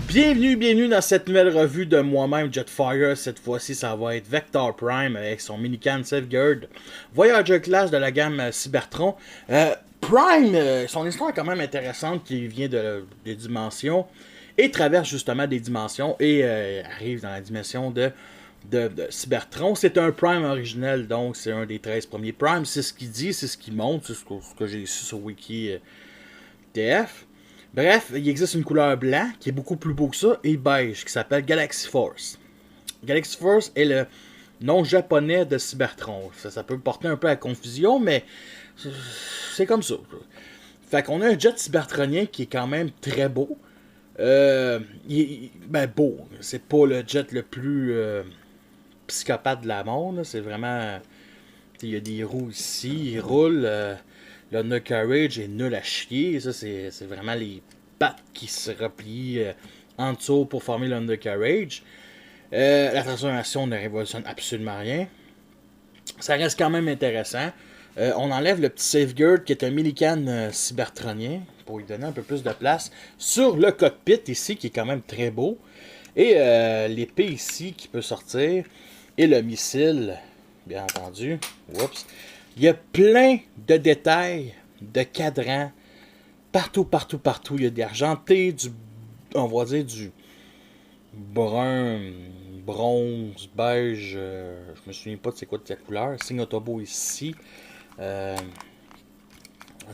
Bienvenue dans cette nouvelle revue de moi-même Jetfire. Cette fois-ci, ça va être Vector Prime avec son minican Safeguard, Voyager Class de la gamme Cybertron. Prime, son histoire est quand même intéressante, qui vient des dimensions et traverse justement des dimensions et arrive dans la dimension de Cybertron. C'est un Prime originel, donc c'est un des 13 premiers Prime. C'est ce qu'il dit, c'est ce qu'il montre, c'est ce que j'ai su sur Wiki TF. Bref, il existe une couleur blanc qui est beaucoup plus beau que ça et beige qui s'appelle Galaxy Force. Galaxy Force est le nom japonais de Cybertron. Ça peut porter un peu à confusion, mais c'est comme ça. Fait qu'on a un jet cybertronien qui est quand même très beau. Beau. C'est pas le jet le plus psychopathe de la monde. C'est vraiment... Il y a des roues ici, il roule... Le undercarriage est nul à chier. Ça, c'est vraiment les pattes qui se replient en dessous pour former l'undercarriage. La transformation ne révolutionne absolument rien. Ça reste quand même intéressant. On enlève le petit Safeguard qui est un minican cybertronien pour lui donner un peu plus de place sur le cockpit ici qui est quand même très beau. Et l'épée ici qui peut sortir. Et le missile, bien entendu. Oups. Il y a plein de détails, de cadrans, partout. Il y a des argentés, on va dire du brun, bronze, beige, je me souviens pas de c'est quoi de la couleur. Signe Autobo ici. En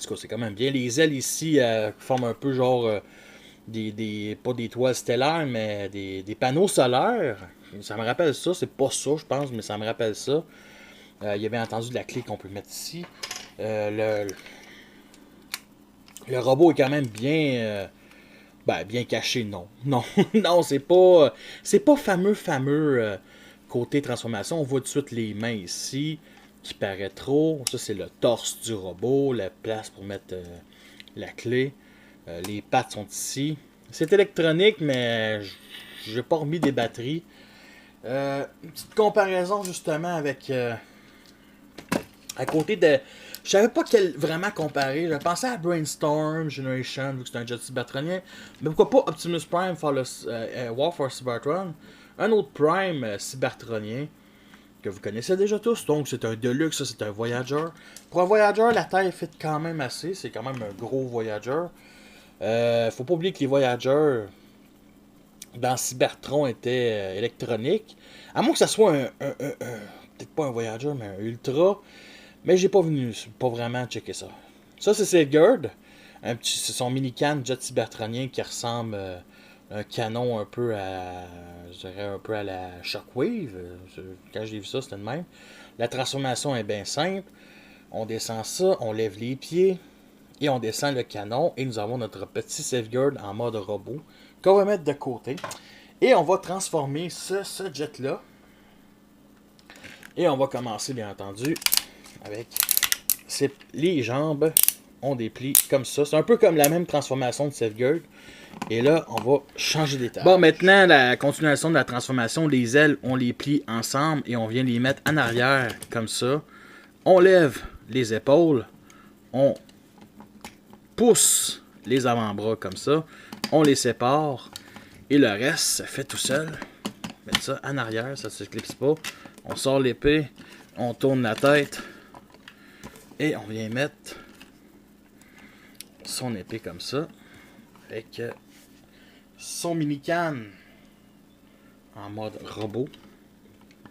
tout cas, c'est quand même bien. Les ailes ici forment un peu genre pas des toiles stellaires, mais des panneaux solaires. Ça me rappelle ça, c'est pas ça, je pense, mais ça me rappelle ça. Il y a bien entendu de la clé qu'on peut mettre ici. Le robot est quand même bien caché, non. Non, c'est pas fameux côté transformation. On voit tout de suite les mains ici qui paraît trop. Ça, c'est le torse du robot, la place pour mettre la clé. Les pattes sont ici. C'est électronique, mais j'ai pas remis des batteries. Une petite comparaison justement avec... à côté de... Je savais pas quel vraiment comparer. Je pensais à Brainstorm Generation, vu que c'est un jet cybertronien. Mais pourquoi pas Optimus Prime War for Cybertron. Un autre Prime cybertronien que vous connaissez déjà tous. Donc c'est un Deluxe, ça c'est un Voyager. Pour un Voyager, la taille fait quand même assez. C'est quand même un gros Voyager. Faut pas oublier que les Voyagers dans Cybertron étaient électroniques. À moins que ça soit peut-être pas un Voyager, mais un Ultra. Mais j'ai pas vraiment checker ça. Ça, c'est Safeguard. C'est son mini-can jet cybertronien qui ressemble à un canon un peu à... Je dirais un peu à la Shockwave. Quand j'ai vu ça, c'était le même. La transformation est bien simple. On descend ça, on lève les pieds. Et on descend le canon. Et nous avons notre petit Safeguard en mode robot. Qu'on va mettre de côté. Et on va transformer ce jet-là. Et on va commencer, bien entendu... avec les jambes, on déplie comme ça. C'est un peu comme la même transformation de Safeguard. Et là, on va changer d'étape. Bon, maintenant, la continuation de la transformation, les ailes, on les plie ensemble et on vient les mettre en arrière comme ça. On lève les épaules. On pousse les avant-bras comme ça. On les sépare. Et le reste, ça fait tout seul. Mettre ça en arrière, ça ne s'éclipse pas. On sort l'épée. On tourne la tête. Et on vient mettre son épée comme ça. Avec son mini-can en mode robot.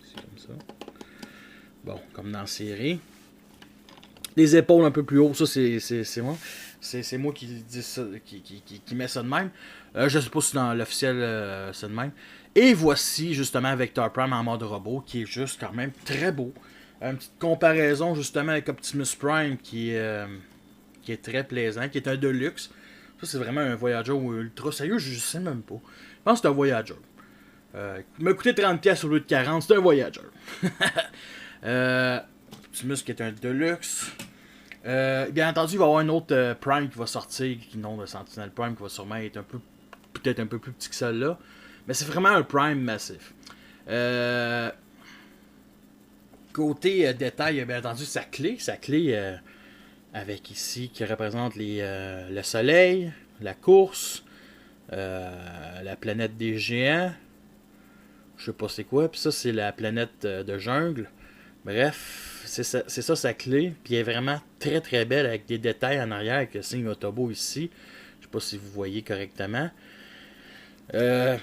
C'est comme ça. Bon, comme dans la série. Les épaules un peu plus haut, ça c'est moi. C'est moi qui dis ça, qui met ça de même. Je sais pas si dans l'officiel c'est de même. Et voici justement Vector Prime en mode robot, qui est juste quand même très beau. Une petite comparaison justement avec Optimus Prime qui est très plaisant, qui est un Deluxe. Ça, c'est vraiment un Voyager ou Ultra. Sérieux, je sais même pas. Je pense que c'est un Voyager. Il m'a coûté 30$ au lieu de 40$, c'est un Voyager. Optimus qui est un Deluxe. Bien entendu, il va y avoir un autre Prime qui va sortir, qui nom de Sentinel Prime, qui va sûrement être peut-être un peu plus petit que celle-là. Mais c'est vraiment un Prime massif. Côté détail, bien entendu, sa clé avec ici qui représente le soleil, la course, La planète des géants. Je sais pas c'est quoi. Puis ça, c'est la planète de jungle. Bref, c'est ça sa clé. Puis elle est vraiment très très belle avec des détails en arrière avec le signe Autobot ici. Je sais pas si vous voyez correctement. Pas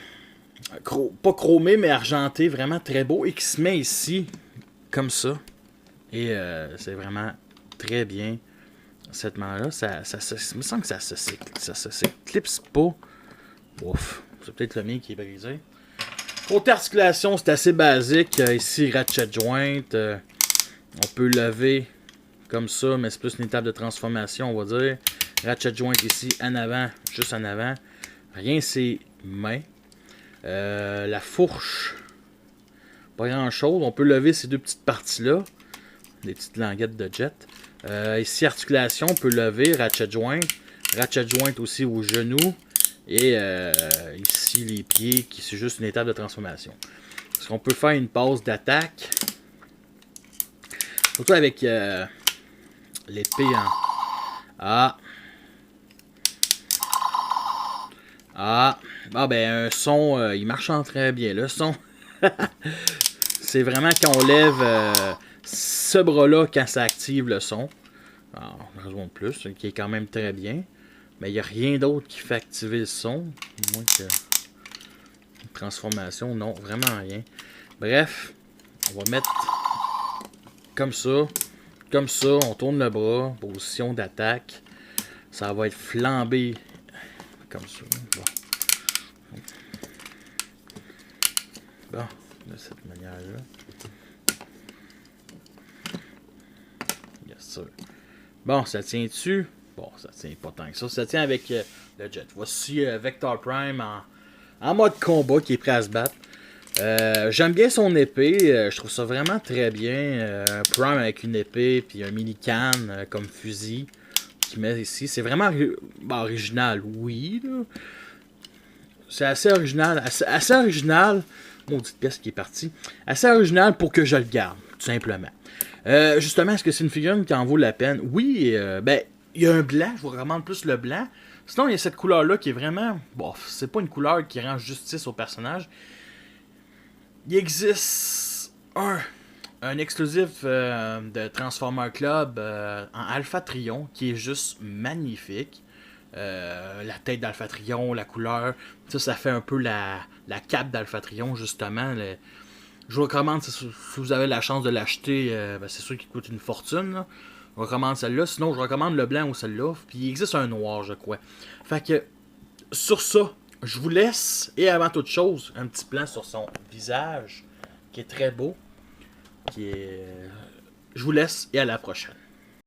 chromé mais argenté, vraiment très beau. Et qui se met ici comme ça. Et c'est vraiment très bien. Cette main-là, ça me semble que ça s'éclipse pas. Ouf, c'est peut-être le mien qui est brisé. Côté articulation, c'est assez basique. Ici, ratchet joint. On peut lever comme ça, mais c'est plus une étape de transformation, on va dire. Ratchet joint ici, en avant, juste en avant. Rien, c'est main. La fourche, pas grand-chose. On peut lever ces deux petites parties-là. Des petites languettes de jet. Ici, articulation, on peut lever, ratchet joint aussi au genou. Et ici, les pieds, qui c'est juste une étape de transformation. Est-ce qu'on peut faire une pause d'attaque? Surtout avec l'épée en... Ah, ben un son, il marche en très bien. Le son, c'est vraiment quand on lève ce bras-là, quand ça active le son. Alors, on raison de plus, qui est quand même très bien. Mais il n'y a rien d'autre qui fait activer le son. Moins que une transformation, non, vraiment rien. Bref, on va mettre comme ça, on tourne le bras, position d'attaque. Ça va être flambé comme ça. Bon, de cette manière-là. Yes, sir. Bon, ça tient dessus. Bon, ça tient pas tant que ça. Ça tient avec le jet. Voici Vector Prime en mode combat qui est prêt à se battre. J'aime bien son épée. Je trouve ça vraiment très bien. Prime avec une épée puis un mini canne comme fusil qu'il met ici. C'est vraiment original, oui. Là. C'est assez original. Assez original. Maudite pièce qui est partie. Assez original pour que je le garde, tout simplement. Justement, est-ce que c'est une figurine qui en vaut la peine? Oui, ben, il y a un blanc, je vous recommande plus le blanc. Sinon, il y a cette couleur-là qui est vraiment... Bon, c'est pas une couleur qui rend justice au personnage. Il existe un exclusif de Transformer Club en Alpha Trion qui est juste magnifique. La tête d'Alpha Trion, la couleur, ça fait un peu la cape d'Alpha Trion, justement. Je vous recommande, si vous avez la chance de l'acheter, ben c'est sûr qu'il coûte une fortune. Là. Je vous recommande celle-là. Sinon, je recommande le blanc ou celle-là. Puis il existe un noir, je crois. Fait que, sur ça, je vous laisse. Et avant toute chose, un petit plan sur son visage, qui est très beau. Je vous laisse et à la prochaine.